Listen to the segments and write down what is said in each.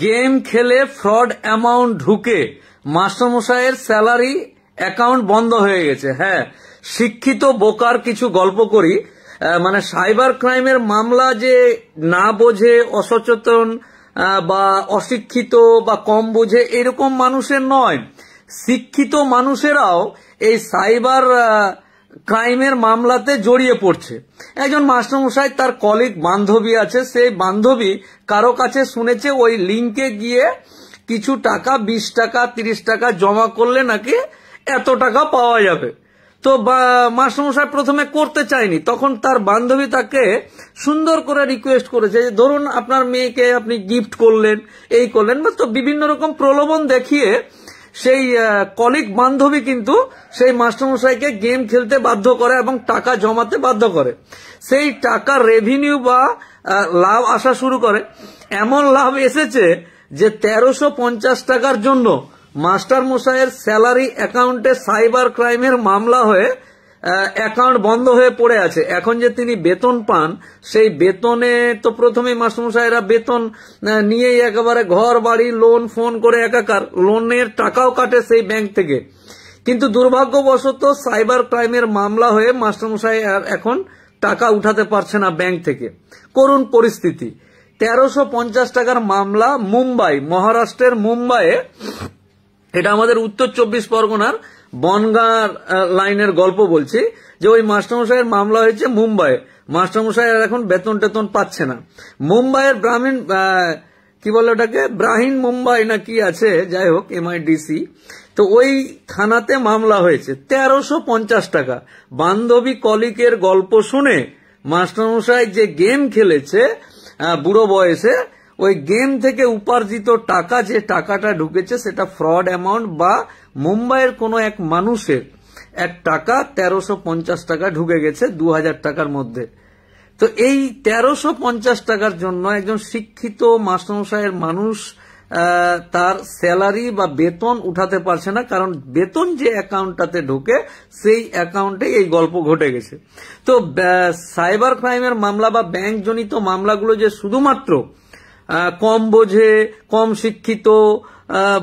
Game খেলে fraud amount ঢুকে মাস্টারমশাইয়ের salary account বন্ধ হয়ে গেছে। হ্যাঁ, শিক্ষিত বোকার কিছু গল্প করি। মানে সাইবার ক্রাইমের মামলা যে না বোঝে, অসচেতন বা অশিক্ষিত বা কম বোঝে এরকম মানুষের নয়, শিক্ষিত মানুষেরাও এই সাইবার ক্রাইমের মামলাতে জড়িয়ে পড়ছে। একজন মাস্টারমশাই, তার কলিগ বান্ধবী আছে, সেই বান্ধবী কারো কাছে শুনেছে ওই লিঙ্কে গিয়ে কিছু টাকা 20 টাকা 30 টাকা জমা করলে নাকি এত টাকা পাওয়া যাবে। তো মাস্টারমশাই প্রথমে করতে চায়নি, তখন তার বান্ধবী তাকে সুন্দর করে রিকোয়েস্ট করেছে যে ধরুন আপনার মেয়েকে আপনি গিফট করলেন, এই করলেন, তো বিভিন্ন রকম প্রলোভন দেখিয়ে সেই কলিগ বান্ধবী কিন্তু সেই মাস্টারমশাইকে গেম খেলতে বাধ্য করে এবং টাকা জমাতে বাধ্য করে। সেই টাকার রেভিনিউ বা লাভ আসা শুরু করে। এমন লাভ এসেছে যে 1350 টাকার জন্য মাস্টারমশাইয়ের স্যালারি অ্যাকাউন্টে সাইবার ক্রাইমের মামলা হয়ে অ্যাকাউন্ট বন্ধ হয়ে পড়ে আছে। এখন যে তিনি বেতন পান, সেই বেতনে তো প্রথমেই মাস্টারমশাইরা বেতন নিয়েই একেবারে ঘর বাড়ি লোন ফোন করে একাকার, লোনের টাকাও কাটে সেই ব্যাংক থেকে। কিন্তু দুর্ভাগ্যবশত সাইবার ক্রাইমের মামলা হয়ে মাস্টারমশাই এখন টাকা উঠাতে পারছে না ব্যাংক থেকে। করুণ পরিস্থিতি। 1350 টাকার মামলা মুম্বাই, মহারাষ্ট্রের মুম্বাইয়ে, এটা আমাদের উত্তর 24 পরগনার বনগাঁ লাইনের গল্প বলছি, যে ওই মাস্টারমশাইয়ের মামলা হয়েছে মুম্বাইয়ে। মাস্টারমশাই এখন বেতন টেতন পাচ্ছে না। মুম্বাইয়ের ব্রাহ্মণ কি বলে ওটাকে, ব্রাহ্মণ মুম্বাই না কি আছে, যাই হোক MIDC, তো ওই থানাতে মামলা হয়েছে 1350 টাকা। বান্ধবী কলিকের গল্প শুনে মাস্টারমশাই যে গেম খেলেছে বুড়ো বয়সে, ওই গেম থেকে উপার্জিত টাকা, যে টাকাটা ঢুকেছে সেটা ফ্রড অ্যামাউন্ট বা মুম্বাইয়ের কোনো এক মানুষের এক টাকা 1350 টাকা ঢুকে গেছে 2000 টাকার মধ্যে। তো এই 1350 টাকার জন্য একজন শিক্ষিত মাস্টারমশাইয়ের মানুষ তার স্যালারি বা বেতন উঠাতে পারছে না, কারণ বেতন যে অ্যাকাউন্টটাতে ঢোকে সেই অ্যাকাউন্টে এই গল্প ঘটে গেছে। তো সাইবার ক্রাইমের মামলা বা ব্যাংক জনিত মামলাগুলো যে শুধুমাত্র কম বোঝে, কম শিক্ষিত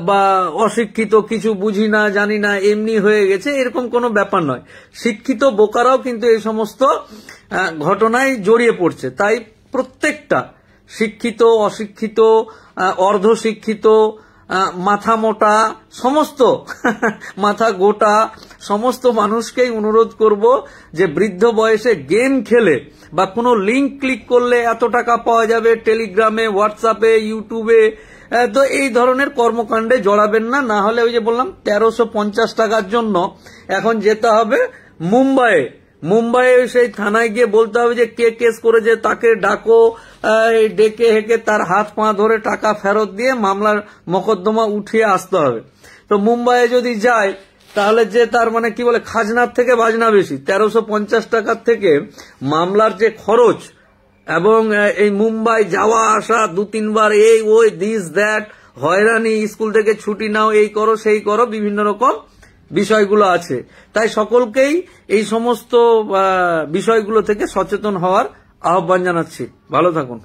বা অশিক্ষিত, কিছু বুঝি না জানি না এমনি হয়ে গেছে, এরকম কোনো ব্যাপার নয়। শিক্ষিত বোকারাও কিন্তু এই সমস্ত ঘটনায় জড়িয়ে পড়ছে। তাই প্রত্যেকটা শিক্ষিত, অশিক্ষিত, অর্ধশিক্ষিত, মাথা মোটা, সমস্ত মাথা গোটা সমস্ত মানুষকেই অনুরোধ করব যে বৃদ্ধ বয়সে গেম খেলে বা কোনো লিঙ্ক ক্লিক করলে এত টাকা পাওয়া যাবে, টেলিগ্রামে, হোয়াটসঅ্যাপে, ইউটিউবে, তো এই ধরনের কর্মকাণ্ডে জড়াবেন না। না হলে ওই যে বললাম 1350 টাকার জন্য এখন যেতে হবে মুম্বাইয়ে সেই থানায় গিয়ে বলতে হবে যে কে কেস করেছে তাকে ডাকো, ডেকে হেকে তার হাত পা ধরে টাকা ফেরত দিয়ে মামলার মোকদ্দমা উঠিয়ে আসতে হবে। তো মুম্বাইয়ে যদি যায় তাহলে যে তার মানে কি বলে খাজনার থেকে বাজনা বেশি। 1350 টাকার থেকে মামলার যে খরচ এবং এই মুম্বাই যাওয়া আসা 2-3 বার এই ওই দিস দ্যাট, হয়রানি, স্কুল থেকে ছুটি নাও, এই করো সেই করো, বিভিন্ন রকম বিষয়গুলো আছে। তাই সকলকেই এই সমস্ত বিষয়গুলো থেকে সচেতন হওয়ার আহ্বান জানাচ্ছি। ভালো থাকুন।